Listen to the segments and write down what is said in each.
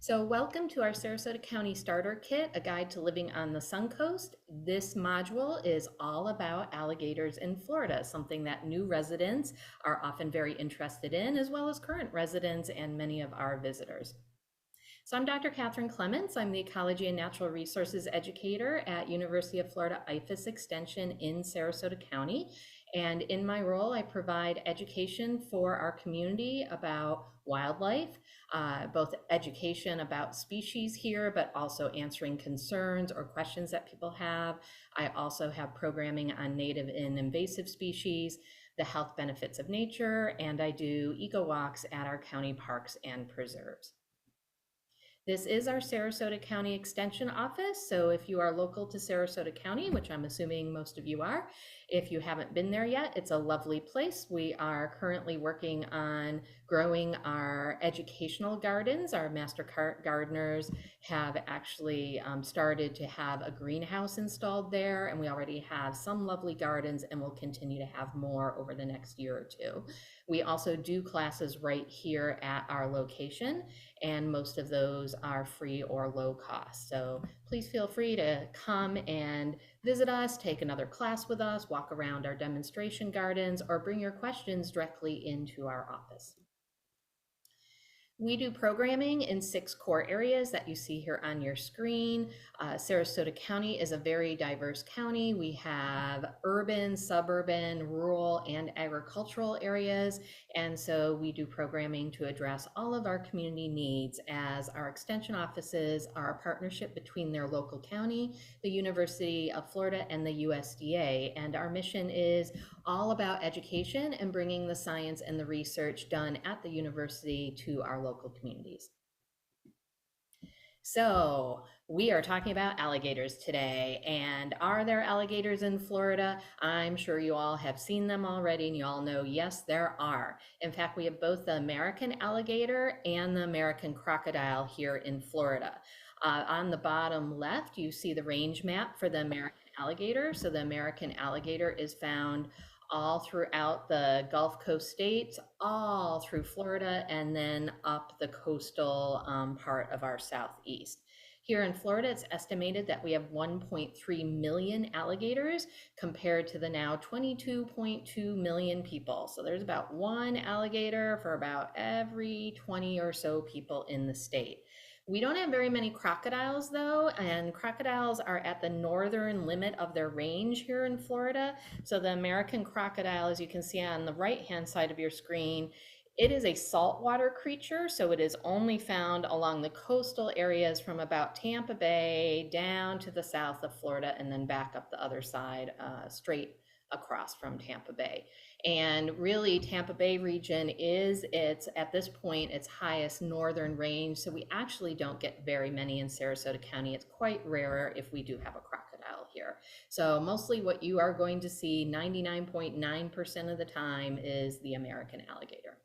So welcome to our Sarasota County Starter Kit, a guide to living on the Suncoast. This module is all about alligators in Florida, something that new residents are often very interested in, as well as current residents and many of our visitors. So I'm Dr. Catherine Clements. I'm the Ecology and Natural Resources Educator at University of Florida IFAS Extension in Sarasota County. And in my role, I provide education for our community about wildlife, both education about species here, but also answering concerns or questions that people have. I also have programming on native and invasive species, the health benefits of nature, and I do eco walks at our county parks and preserves. This is our Sarasota County Extension office, so if you are local to Sarasota County, which I'm assuming most of you are, if you haven't been there yet, it's a lovely place. We are currently working on growing our educational gardens. Our master gardeners have actually started to have a greenhouse installed there, and we already have some lovely gardens, and we'll continue to have more over the next year or two. We also do classes right here at our location, and most of those are free or low cost. So please feel free to come and visit us, take another class with us, walk around our demonstration gardens, or bring your questions directly into our office. We do programming in 6 core areas that you see here on your screen. Sarasota County is a very diverse county. We have urban, suburban, rural, and agricultural areas. And so we do programming to address all of our community needs, as our extension offices are a partnership between their local county, the University of Florida, and the USDA. And our mission is all about education and bringing the science and the research done at the university to our local communities. So we are talking about alligators today. And are there alligators in Florida? I'm sure you all have seen them already, and you all know, yes, there are. In fact, we have both the American alligator and the American crocodile here in Florida. On the bottom left, you see the range map for the American alligator. So the American alligator is found all throughout the Gulf Coast states, all through Florida, and then up the coastal part of our southeast. Here in Florida, it's estimated that we have 1.3 million alligators compared to the now 22.2 million people. So there's about one alligator for about every 20 or so people in the state. We don't have very many crocodiles though, and crocodiles are at the northern limit of their range here in Florida. So the American crocodile, as you can see on the right-hand side of your screen, it is a saltwater creature, so it is only found along the coastal areas from about Tampa Bay down to the south of Florida and then back up the other side straight across from Tampa Bay. And really, Tampa Bay region is at this point its highest northern range, so we actually don't get very many in Sarasota County. It's quite rarer if we do have a crocodile here. So mostly what you are going to see 99.9% of the time is the American alligator.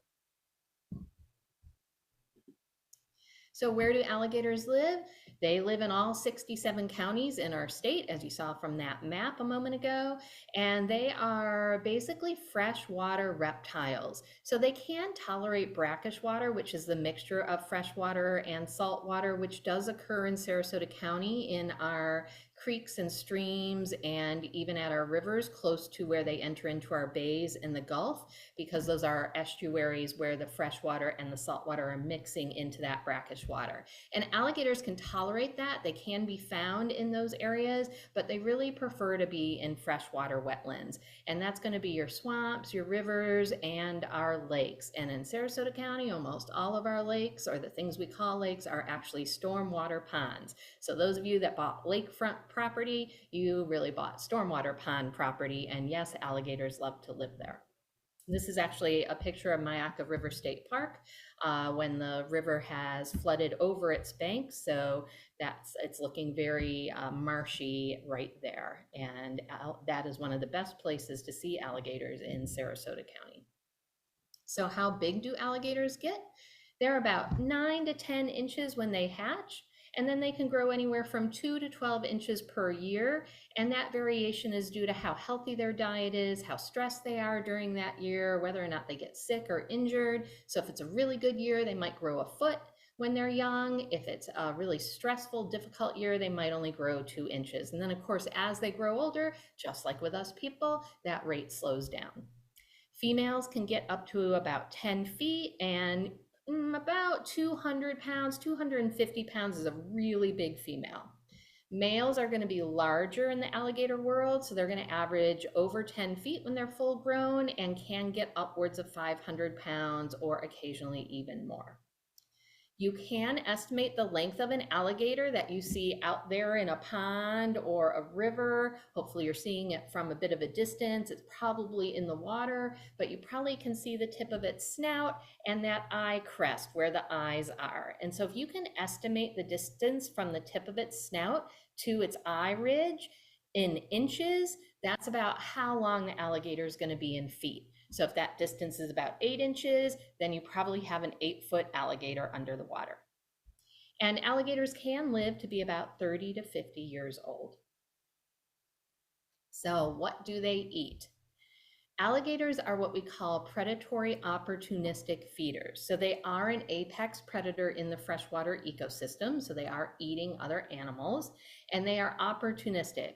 So where do alligators live? They live in all 67 counties in our state, as you saw from that map a moment ago, and they are basically freshwater reptiles. So they can tolerate brackish water, which is the mixture of freshwater and salt water, which does occur in Sarasota County in our creeks and streams and even at our rivers close to where they enter into our bays in the Gulf, because those are estuaries where the freshwater and the saltwater are mixing into that brackish water. And alligators can tolerate that. They can be found in those areas, but they really prefer to be in freshwater wetlands. And that's going to be your swamps, your rivers, and our lakes. And in Sarasota County, almost all of our lakes, or the things we call lakes, are actually stormwater ponds. So those of you that bought lakefront property, you really bought stormwater pond property. And yes, alligators love to live there. This is actually a picture of Myakka River State Park when the river has flooded over its banks. So it's looking very marshy right there. And that is one of the best places to see alligators in Sarasota County. So how big do alligators get? They're about 9 to 10 inches when they hatch, and then they can grow anywhere from 2 to 12 inches per year. And that variation is due to how healthy their diet is, how stressed they are during that year, whether or not they get sick or injured. So if it's a really good year, they might grow a foot. when they're young. If it's a really stressful, difficult year, they might only grow 2 inches. And then, of course, as they grow older, just like with us people, that rate slows down. Females can get up to about 10 feet and about 200 pounds, 250 pounds is a really big female. Males are going to be larger in the alligator world, so they're going to average over 10 feet when they're full grown and can get upwards of 500 pounds or occasionally even more. You can estimate the length of an alligator that you see out there in a pond or a river. Hopefully you're seeing it from a bit of a distance. It's probably in the water, but you probably can see the tip of its snout and that eye crest where the eyes are. And so if you can estimate the distance from the tip of its snout to its eye ridge in inches, that's about how long the alligator is going to be in feet. So if that distance is about 8 inches, then you probably have an 8-foot alligator under the water. And alligators can live to be about 30 to 50 years old. So what do they eat? Alligators are what we call predatory opportunistic feeders. So they are an apex predator in the freshwater ecosystem. So they are eating other animals and they are opportunistic.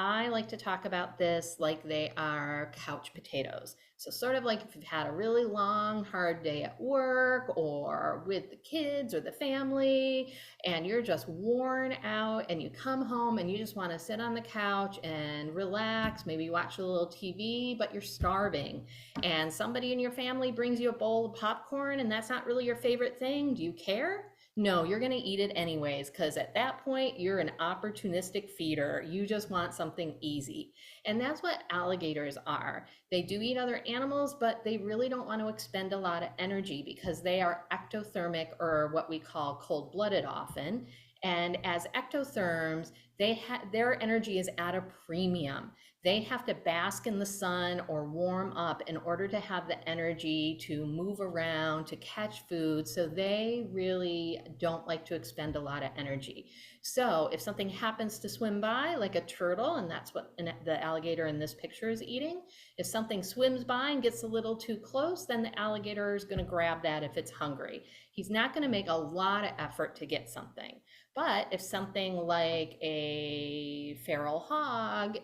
I like to talk about this like they are couch potatoes. So sort of like if you've had a really long, hard day at work or with the kids or the family, and you're just worn out and you come home and you just want to sit on the couch and relax, maybe watch a little TV, but you're starving. And somebody in your family brings you a bowl of popcorn and that's not really your favorite thing. Do you care? No, you're going to eat it anyways, because at that point, you're an opportunistic feeder. You just want something easy. And that's what alligators are. They do eat other animals, but they really don't want to expend a lot of energy because they are ectothermic, or what we call cold-blooded often. And as ectotherms, their energy is at a premium. They have to bask in the sun or warm up in order to have the energy to move around, to catch food. So they really don't like to expend a lot of energy. So if something happens to swim by, like a turtle, and that's what the alligator in this picture is eating, if something swims by and gets a little too close, then the alligator is going to grab that if it's hungry. He's not going to make a lot of effort to get something. But if something like a feral hog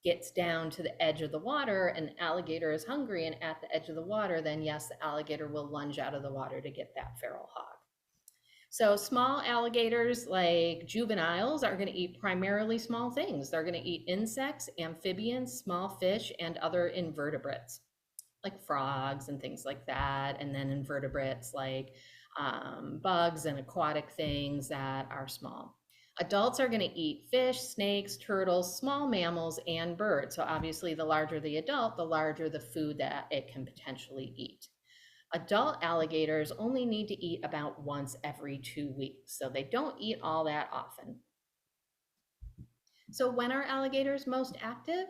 gets down to the edge of the water and the alligator is hungry and at the edge of the water, then yes, the alligator will lunge out of the water to get that feral hog. So small alligators, like juveniles, are going to eat primarily small things. They're going to eat insects, amphibians, small fish, and other invertebrates like frogs and things like that, and then invertebrates like bugs and aquatic things that are small. Adults are going to eat fish, snakes, turtles, small mammals, and birds. So obviously the larger the adult, the larger the food that it can potentially eat. Adult alligators only need to eat about once every 2 weeks, so they don't eat all that often. So when are alligators most active?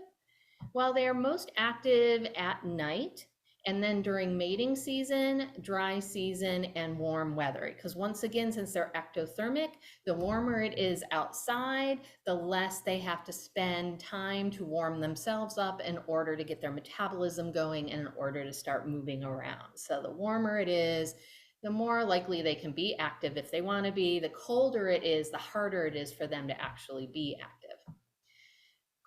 Well, they are most active at night and then during mating season, dry season, and warm weather. Because once again, since they're ectothermic, the warmer it is outside, the less they have to spend time to warm themselves up in order to get their metabolism going and in order to start moving around. So the warmer it is, the more likely they can be active if they want to be. The colder it is, the harder it is for them to actually be active.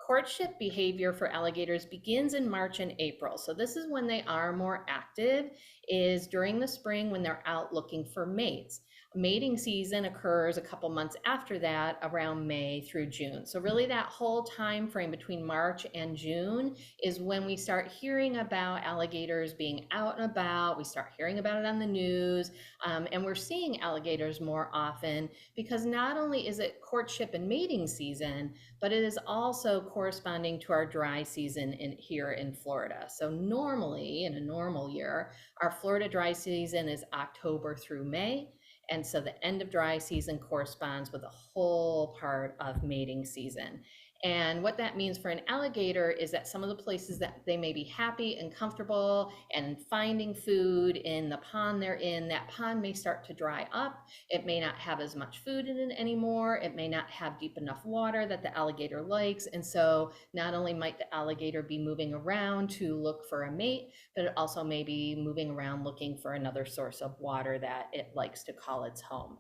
Courtship behavior for alligators begins in March and April. So this is when they are more active, is during the spring when they're out looking for mates. Mating season occurs a couple months after that, around May through June. So really that whole time frame between March and June is when we start hearing about alligators being out and about. We start hearing about it on the news, and we're seeing alligators more often because not only is it courtship and mating season, but it is also corresponding to our dry season here in Florida. So normally, in a normal year, our Florida dry season is October through May. And so the end of dry season corresponds with the whole part of mating season. And what that means for an alligator is that some of the places that they may be happy and comfortable and finding food in the pond they're in, that pond may start to dry up. It may not have as much food in it anymore. It may not have deep enough water that the alligator likes. And so not only might the alligator be moving around to look for a mate, but it also may be moving around looking for another source of water that it likes to call its home.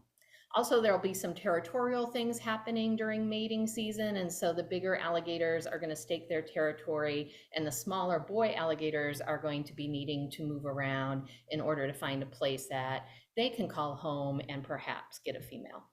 Also, there'll be some territorial things happening during mating season, and so the bigger alligators are going to stake their territory, and the smaller boy alligators are going to be needing to move around in order to find a place that they can call home and perhaps get a female.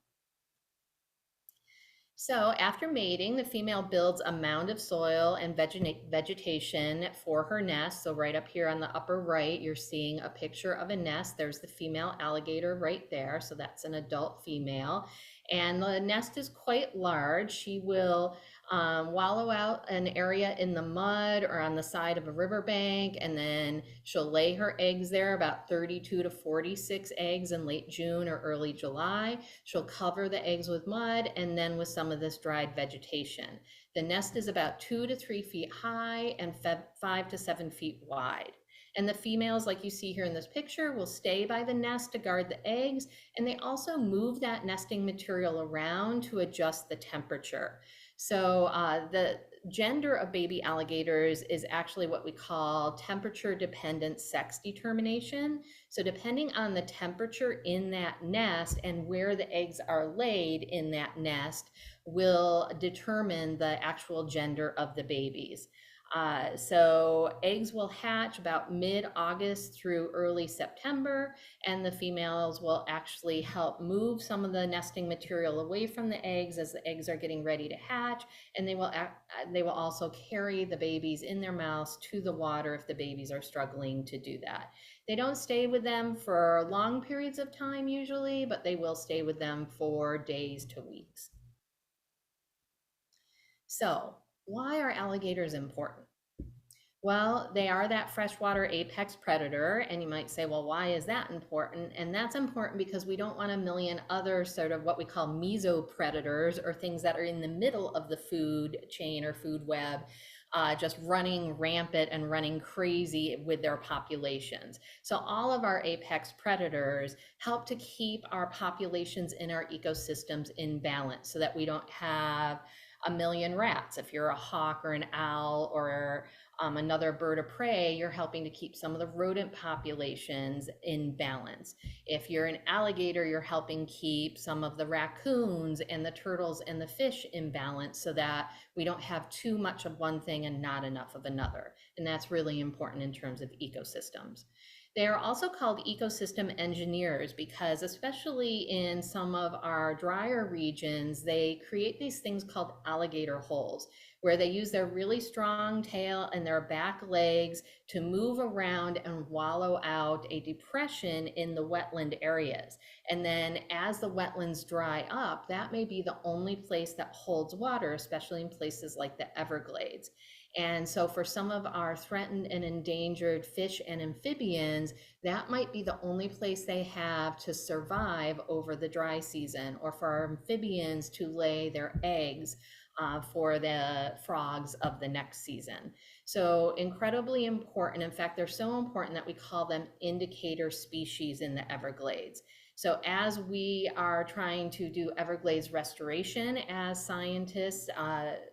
So after mating, the female builds a mound of soil and vegetation for her nest. So right up here on the upper right, you're seeing a picture of a nest. There's the female alligator right there. So that's an adult female. And the nest is quite large. She will wallow out an area in the mud or on the side of a riverbank, and then she'll lay her eggs there, about 32 to 46 eggs in late June or early July. She'll cover the eggs with mud and then with some of this dried vegetation. The nest is about 2 to 3 feet high and 5 to 7 feet wide. And the females, like you see here in this picture, will stay by the nest to guard the eggs, and they also move that nesting material around to adjust the temperature. So the gender of baby alligators is actually what we call temperature dependent sex determination. So depending on the temperature in that nest and where the eggs are laid in that nest will determine the actual gender of the babies. So eggs will hatch about mid-August through early September, and the females will actually help move some of the nesting material away from the eggs as the eggs are getting ready to hatch, and they will also carry the babies in their mouths to the water if the babies are struggling to do that. They don't stay with them for long periods of time usually, but they will stay with them for days to weeks. So, why are alligators important? Well, they are that freshwater apex predator, and you might say, well, why is that important? And that's important because we don't want a million other sort of what we call mesopredators, or things that are in the middle of the food chain or food web, just running rampant and running crazy with their populations. So all of our apex predators help to keep our populations in our ecosystems in balance so that we don't have a million rats. If you're a hawk or an owl or another bird of prey, you're helping to keep some of the rodent populations in balance. If you're an alligator, you're helping keep some of the raccoons and the turtles and the fish in balance so that we don't have too much of one thing and not enough of another. And that's really important in terms of ecosystems. They are also called ecosystem engineers because, especially in some of our drier regions, they create these things called alligator holes, where they use their really strong tail and their back legs to move around and wallow out a depression in the wetland areas. And then as the wetlands dry up, that may be the only place that holds water, especially in places like the Everglades. And so for some of our threatened and endangered fish and amphibians, that might be the only place they have to survive over the dry season, or for our amphibians to lay their eggs for the frogs of the next season. So incredibly important. In fact, they're so important that we call them indicator species in the Everglades. So as we are trying to do Everglades restoration as scientists,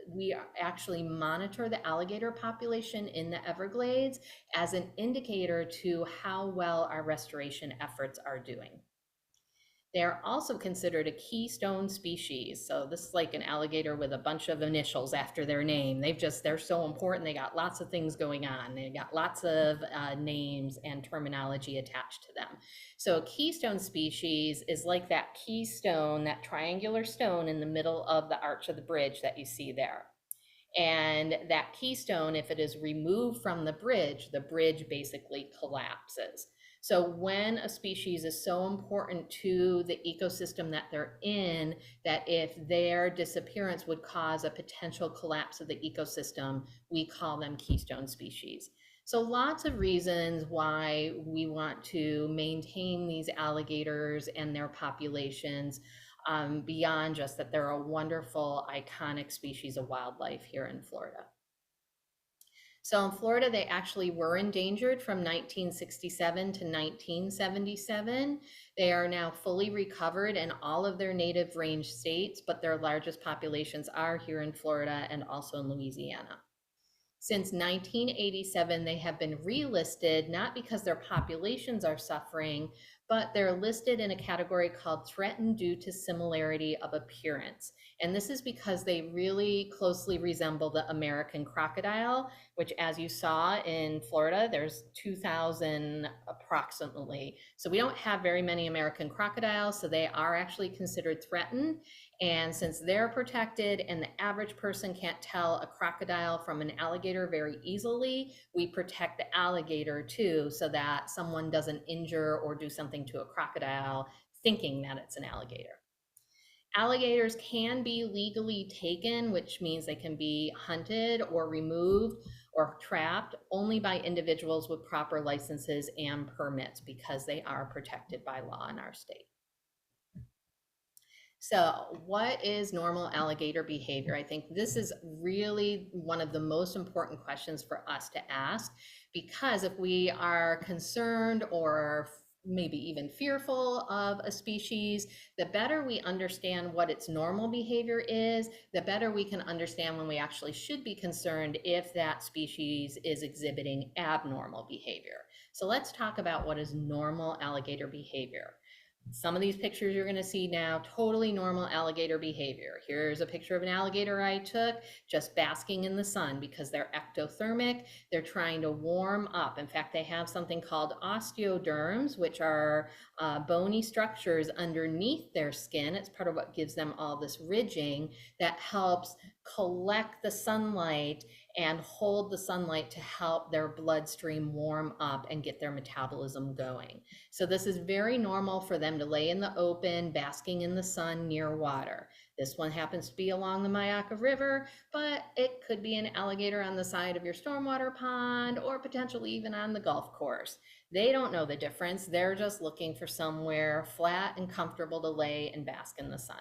we actually monitor the alligator population in the Everglades as an indicator to how well our restoration efforts are doing. They're also considered a keystone species. So this is like an alligator with a bunch of initials after their name. They're so important. They got lots of things going on. They got lots of names and terminology attached to them. So a keystone species is like that keystone, that triangular stone in the middle of the arch of the bridge that you see there. And that keystone, if it is removed from the bridge basically collapses. So when a species is so important to the ecosystem that they're in, that if their disappearance would cause a potential collapse of the ecosystem, we call them keystone species. So lots of reasons why we want to maintain these alligators and their populations. beyond just that they're a wonderful, iconic species of wildlife here in Florida. So in Florida, they actually were endangered from 1967 to 1977. They are now fully recovered in all of their native range states, but their largest populations are here in Florida and also in Louisiana. Since 1987, they have been relisted, not because their populations are suffering, but they're listed in a category called threatened due to similarity of appearance. And this is because they really closely resemble the American crocodile, which, as you saw in Florida, there's 2,000 approximately. So we don't have very many American crocodiles, so they are actually considered threatened. And since they're protected and the average person can't tell a crocodile from an alligator very easily, we protect the alligator too, so that someone doesn't injure or do something to a crocodile thinking that it's an alligator. Alligators can be legally taken, which means they can be hunted or removed or trapped only by individuals with proper licenses and permits because they are protected by law in our state. So, what is normal alligator behavior? I think this is really one of the most important questions for us to ask, because if we are concerned or maybe even fearful of a species, the better we understand what its normal behavior is, the better we can understand when we actually should be concerned if that species is exhibiting abnormal behavior. So let's talk about what is normal alligator behavior. Some of these pictures you're going to see now, totally normal alligator behavior. Here's a picture of an alligator I took just basking in the sun because they're ectothermic. They're trying to warm up. In fact, they have something called osteoderms, which are bony structures underneath their skin. It's part of what gives them all this ridging that helps collect the sunlight and hold the sunlight to help their bloodstream warm up and get their metabolism going. So this is very normal for them to lay in the open, basking in the sun near water. This one happens to be along the Myakka River, but it could be an alligator on the side of your stormwater pond or potentially even on the golf course. They don't know the difference. They're just looking for somewhere flat and comfortable to lay and bask in the sun.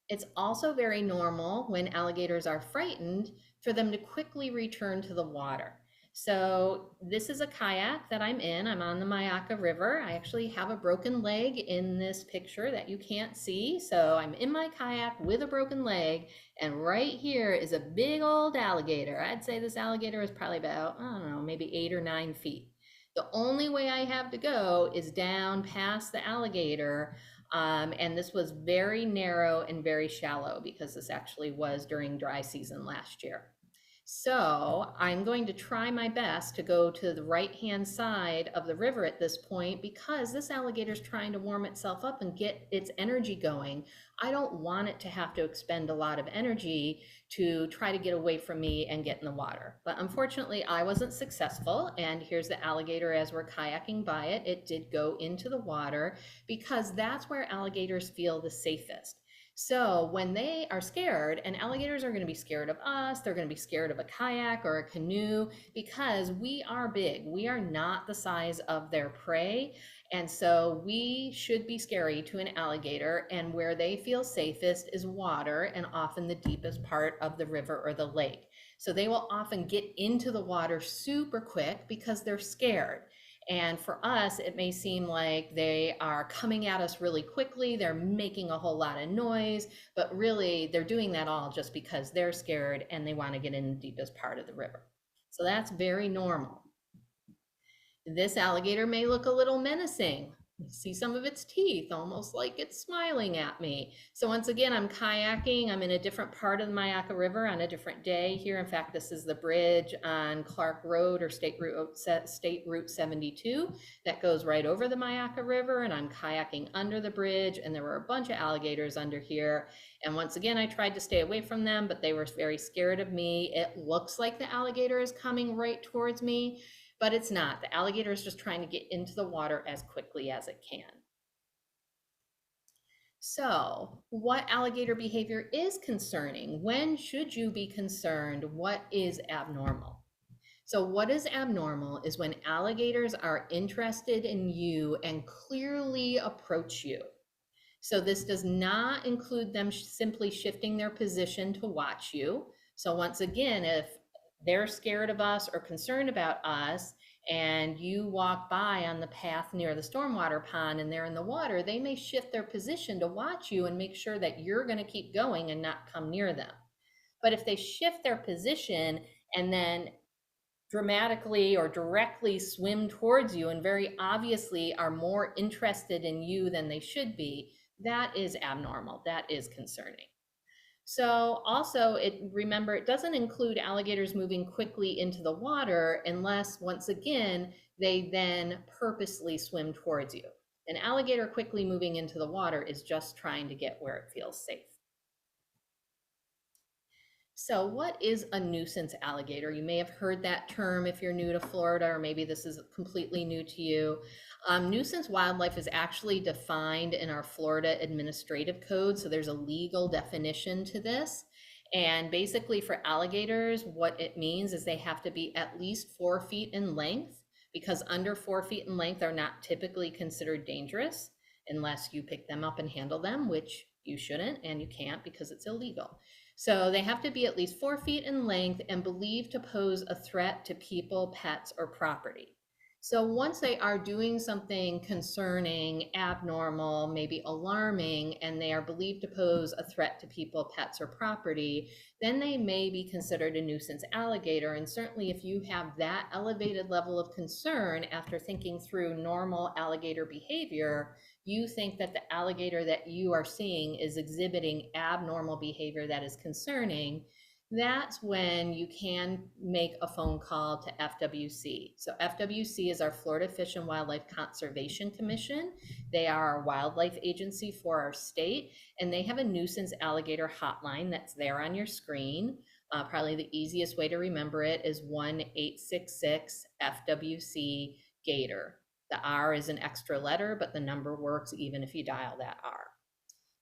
It's also very normal when alligators are frightened for them to quickly return to the water. So this is a kayak that I'm in. I'm on the Myakka River. I actually have a broken leg in this picture that you can't see. So I'm in my kayak with a broken leg, and right here is a big old alligator. I'd say this alligator is probably about, I don't know, maybe 8 or 9 feet. The only way I have to go is down past the alligator. And this was very narrow and very shallow because this actually was during dry season last year. So I'm going to try my best to go to the right-hand side of the river at this point because this alligator is trying to warm itself up and get its energy going. I don't want it to have to expend a lot of energy to try to get away from me and get in the water. But unfortunately, I wasn't successful. And here's the alligator as we're kayaking by it. It did go into the water because that's where alligators feel the safest. So when they are scared, and alligators are going to be scared of us, they're going to be scared of a kayak or a canoe because we are big. We are not the size of their prey. And so we should be scary to an alligator, and where they feel safest is water and often the deepest part of the river or the lake. So they will often get into the water super quick because they're scared. And for us, it may seem like they are coming at us really quickly. They're making a whole lot of noise, but really they're doing that all just because they're scared and they want to get in the deepest part of the river. So that's very normal. This alligator may look a little menacing. See some of its teeth, almost like it's smiling at me. So once again, I'm kayaking. I'm in a different part of the Myakka River on a different day here. In fact, this is the bridge on Clark Road or State Route 72 that goes right over the Myakka River, and I'm kayaking under the bridge, and there were a bunch of alligators under here. And once again, I tried to stay away from them, but they were very scared of me. It looks like the alligator is coming right towards me, but it's not. The alligator is just trying to get into the water as quickly as it can. So, what alligator behavior is concerning? When should you be concerned? What is abnormal? So, what is abnormal is when alligators are interested in you and clearly approach you. So this does not include them simply shifting their position to watch you. So once again, if they're scared of us or concerned about us, and you walk by on the path near the stormwater pond and they're in the water, they may shift their position to watch you and make sure that you're going to keep going and not come near them. But if they shift their position and then dramatically or directly swim towards you and very obviously are more interested in you than they should be, that is abnormal. That is concerning. So also, remember, it doesn't include alligators moving quickly into the water unless, once again, they then purposely swim towards you. An alligator quickly moving into the water is just trying to get where it feels safe. So what is a nuisance alligator? You may have heard that term if you're new to Florida, or maybe this is completely new to you. Nuisance wildlife is actually defined in our Florida Administrative Code, so there's a legal definition to this. And basically for alligators, what it means is they have to be at least 4 feet in length, because under 4 feet in length are not typically considered dangerous unless you pick them up and handle them, which you shouldn't and you can't because it's illegal. So they have to be at least 4 feet in length and believed to pose a threat to people, pets, or property. So once they are doing something concerning, abnormal, maybe alarming, and they are believed to pose a threat to people, pets, or property, then they may be considered a nuisance alligator. And certainly if you have that elevated level of concern after thinking through normal alligator behavior, you think that the alligator that you are seeing is exhibiting abnormal behavior that is concerning, that's when you can make a phone call to FWC. So FWC is our Florida Fish and Wildlife Conservation Commission. They are our wildlife agency for our state, and they have a nuisance alligator hotline that's there on your screen. Probably the easiest way to remember it is 1-866-FWC-GATOR. The R is an extra letter, but the number works even if you dial that R.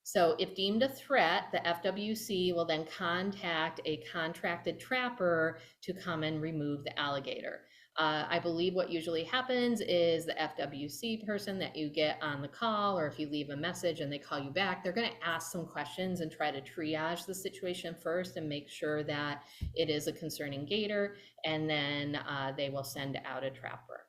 So if deemed a threat, the FWC will then contact a contracted trapper to come and remove the alligator. I believe what usually happens is the FWC person that you get on the call, or if you leave a message and they call you back, they're going to ask some questions and try to triage the situation first and make sure that it is a concerning gator, and then they will send out a trapper.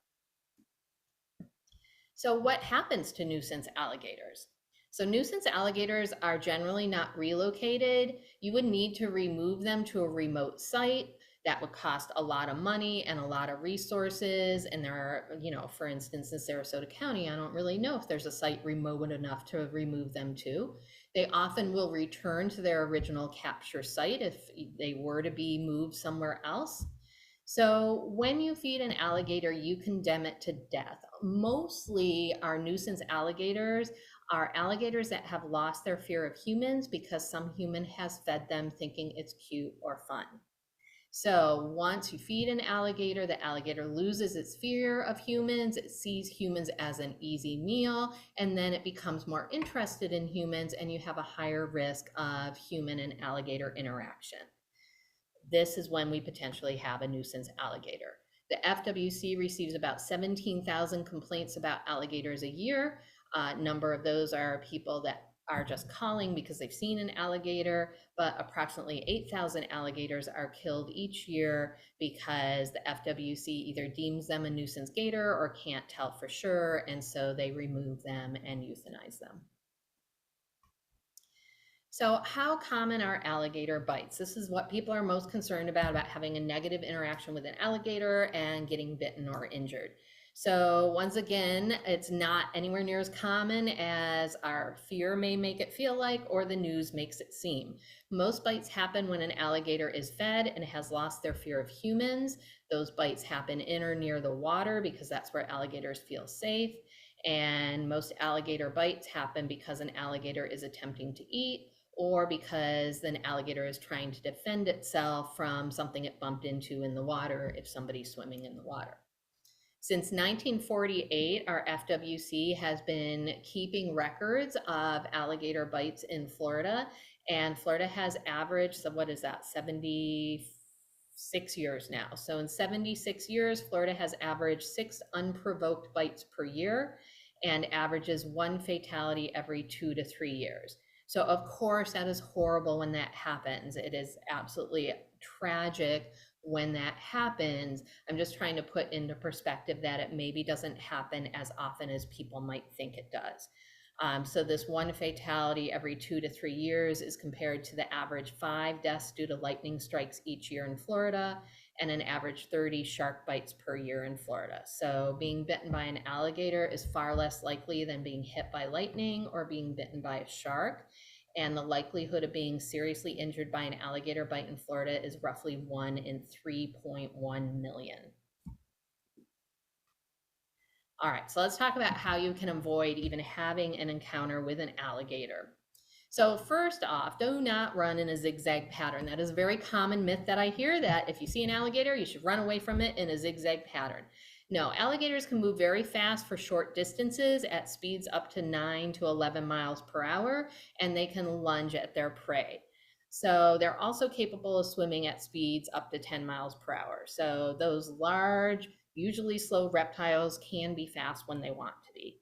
So what happens to nuisance alligators? So nuisance alligators are generally not relocated. You would need to remove them to a remote site. That would cost a lot of money and a lot of resources. And there are, for instance, in Sarasota County, I don't really know if there's a site remote enough to remove them to. They often will return to their original capture site if they were to be moved somewhere else. So when you feed an alligator, you condemn it to death. Mostly our nuisance alligators are alligators that have lost their fear of humans because some human has fed them thinking it's cute or fun. So once you feed an alligator, the alligator loses its fear of humans. It sees humans as an easy meal, and then it becomes more interested in humans, and you have a higher risk of human and alligator interaction. This is when we potentially have a nuisance alligator. The FWC receives about 17,000 complaints about alligators a year. Number of those are people that are just calling because they've seen an alligator, but approximately 8,000 alligators are killed each year because the FWC either deems them a nuisance gator or can't tell for sure, and so they remove them and euthanize them. So how common are alligator bites? This is what people are most concerned about having a negative interaction with an alligator and getting bitten or injured. So once again, it's not anywhere near as common as our fear may make it feel like, or the news makes it seem. Most bites happen when an alligator is fed and has lost their fear of humans. Those bites happen in or near the water because that's where alligators feel safe. And most alligator bites happen because an alligator is attempting to eat, or because an alligator is trying to defend itself from something it bumped into in the water if somebody's swimming in the water. Since 1948, our FWC has been keeping records of alligator bites in Florida, and Florida has averaged, so what is that, 76 years now. So in 76 years, Florida has averaged 6 unprovoked bites per year. and averages 1 fatality every 2 to 3 years. So of course that is horrible when that happens. It is absolutely tragic when that happens. I'm just trying to put into perspective that it maybe doesn't happen as often as people might think it does. So this 1 fatality every 2 to 3 years is compared to the average 5 deaths due to lightning strikes each year in Florida, and an average 30 shark bites per year in Florida. So being bitten by an alligator is far less likely than being hit by lightning or being bitten by a shark. And the likelihood of being seriously injured by an alligator bite in Florida is roughly 1 in 3.1 million. All right, so let's talk about how you can avoid even having an encounter with an alligator. So first off, do not run in a zigzag pattern. That is a very common myth that I hear, that if you see an alligator, you should run away from it in a zigzag pattern. No, alligators can move very fast for short distances at speeds up to 9 to 11 miles per hour, and they can lunge at their prey. So they're also capable of swimming at speeds up to 10 miles per hour. So those large, usually slow reptiles can be fast when they want to be.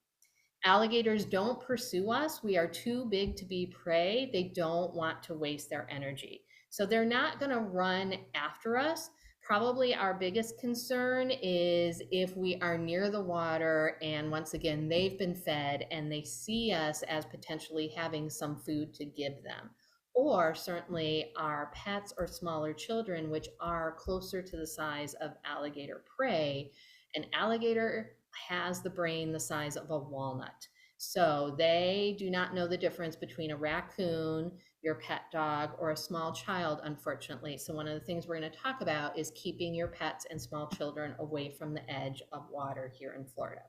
Alligators don't pursue us. We are too big to be prey. They don't want to waste their energy. So they're not going to run after us. Probably our biggest concern is if we are near the water and once again, they've been fed and they see us as potentially having some food to give them. Or certainly our pets or smaller children, which are closer to the size of alligator prey. An alligator has the brain the size of a walnut. So they do not know the difference between a raccoon, your pet dog, or a small child, unfortunately. So one of the things we're going to talk about is keeping your pets and small children away from the edge of water here in Florida.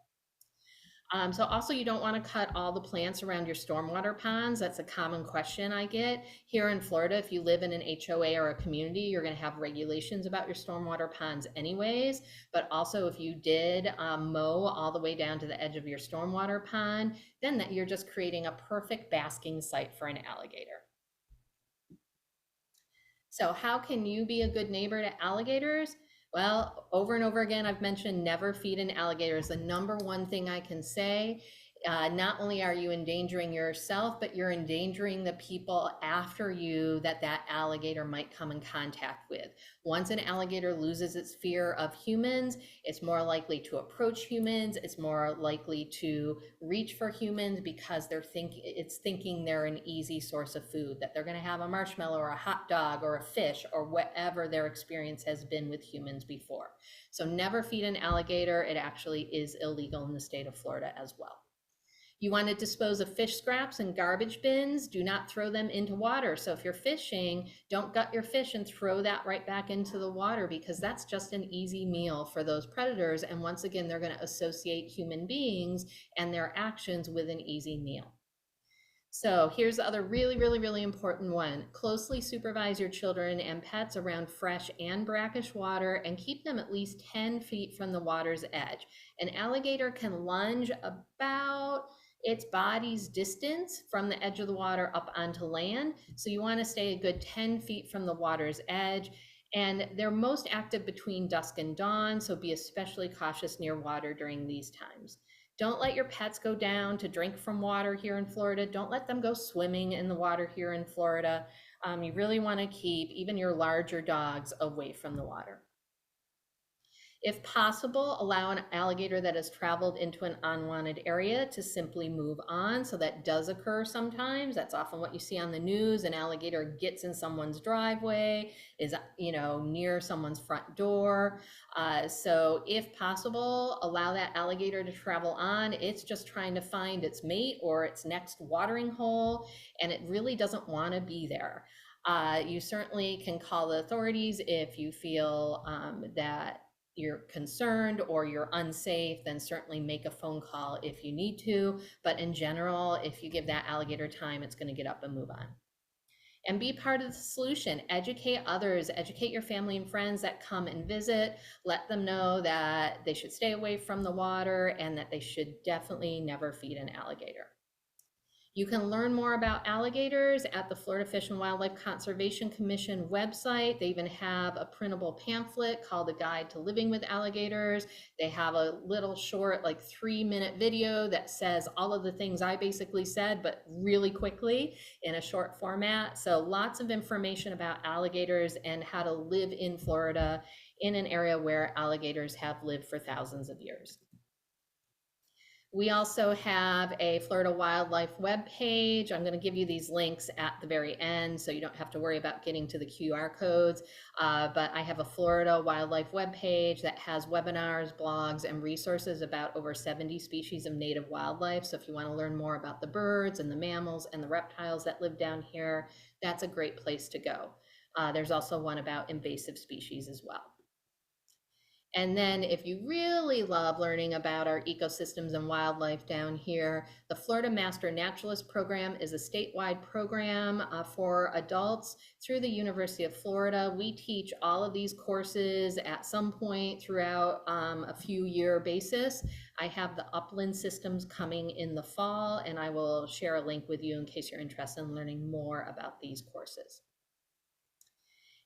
So also you don't want to cut all the plants around your stormwater ponds. That's a common question I get. Here in Florida, if you live in an HOA or a community, you're going to have regulations about your stormwater ponds anyways. But also if you did mow all the way down to the edge of your stormwater pond, then that you're just creating a perfect basking site for an alligator. So how can you be a good neighbor to alligators? Well, over and over again, I've mentioned never feed an alligator is the number one thing I can say. Not only are you endangering yourself, but you're endangering the people after you that alligator might come in contact with. Once an alligator loses its fear of humans, it's more likely to approach humans. It's more likely to reach for humans because it's thinking they're an easy source of food, that they're going to have a marshmallow or a hot dog or a fish or whatever their experience has been with humans before. So never feed an alligator. It actually is illegal in the state of Florida as well. You want to dispose of fish scraps in garbage bins. Do not throw them into water. So if you're fishing, don't gut your fish and throw that right back into the water, because that's just an easy meal for those predators. And once again, they're going to associate human beings and their actions with an easy meal. So here's the other really important one. Closely supervise your children and pets around fresh and brackish water and keep them at least 10 feet from the water's edge. An alligator can lunge about its body's distance from the edge of the water up onto land. So you want to stay a good 10 feet from the water's edge. And they're most active between dusk and dawn, so be especially cautious near water during these times. Don't let your pets go down to drink from water here in Florida. Don't let them go swimming in the water here in Florida. You really want to keep even your larger dogs away from the water. If possible, allow an alligator that has traveled into an unwanted area to simply move on. So that does occur sometimes. That's often what you see on the news. An alligator gets in someone's driveway, is near someone's front door. So if possible, allow that alligator to travel on. It's just trying to find its mate or its next watering hole, and it really doesn't want to be there. You certainly can call the authorities if you feel that you're concerned or you're unsafe, then certainly make a phone call if you need to. But in general, if you give that alligator time, it's going to get up and move on. And be part of the solution. Educate others, educate your family and friends that come and visit. Let them know that they should stay away from the water and that they should definitely never feed an alligator. You can learn more about alligators at the Florida Fish and Wildlife Conservation Commission website. They even have a printable pamphlet called A Guide to Living with Alligators. They have a little short, like 3-minute video that says all of the things I basically said, but really quickly in a short format. So lots of information about alligators and how to live in Florida in an area where alligators have lived for thousands of years. We also have a Florida wildlife webpage. I'm going to give you these links at the very end, so you don't have to worry about getting to the QR codes. But I have a Florida wildlife webpage that has webinars, blogs, and resources about over 70 species of native wildlife. So if you want to learn more about the birds and the mammals and the reptiles that live down here, that's a great place to go. There's also one about invasive species as well. And then if you really love learning about our ecosystems and wildlife down here, the Florida Master Naturalist Program is a statewide program for adults through the University of Florida. We teach all of these courses at some point throughout a few-year basis. I have the upland systems coming in the fall, and I will share a link with you in case you're interested in learning more about these courses.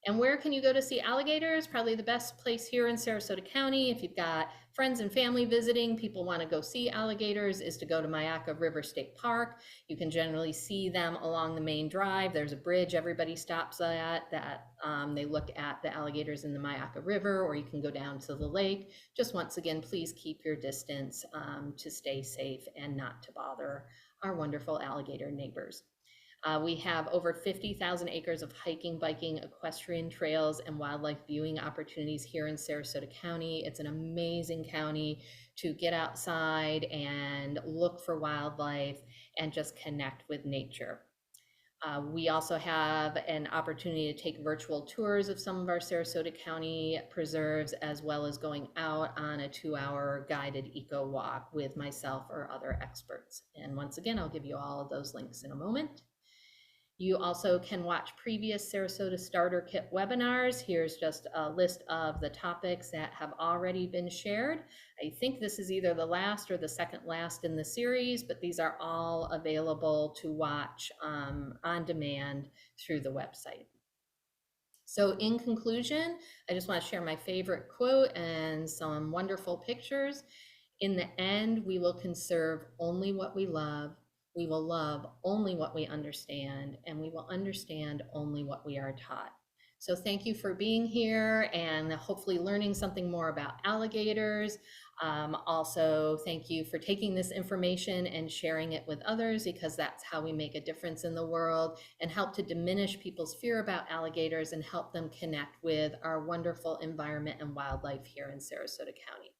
And where can you go to see alligators? Probably the best place here in Sarasota County. If you've got friends and family visiting, people want to go see alligators, is to go to Myakka River State Park. You can generally see them along the main drive. There's a bridge everybody stops at that they look at the alligators in the Myakka River, or you can go down to the lake. Just once again, please keep your distance to stay safe and not to bother our wonderful alligator neighbors. We have over 50,000 acres of hiking, biking, equestrian trails, and wildlife viewing opportunities here in Sarasota County. It's an amazing county to get outside and look for wildlife and just connect with nature. We also have an opportunity to take virtual tours of some of our Sarasota County preserves, as well as going out on a 2-hour guided eco walk with myself or other experts. And once again, I'll give you all of those links in a moment. You also can watch previous Sarasota Starter Kit webinars. Here's just a list of the topics that have already been shared. I think this is either the last or the second last in the series, but these are all available to watch on demand through the website. So in conclusion, I just want to share my favorite quote and some wonderful pictures. In the end, we will conserve only what we love. We will love only what we understand, and we will understand only what we are taught. So thank you for being here and hopefully learning something more about alligators. Also, thank you for taking this information and sharing it with others, because that's how we make a difference in the world and help to diminish people's fear about alligators and help them connect with our wonderful environment and wildlife here in Sarasota County.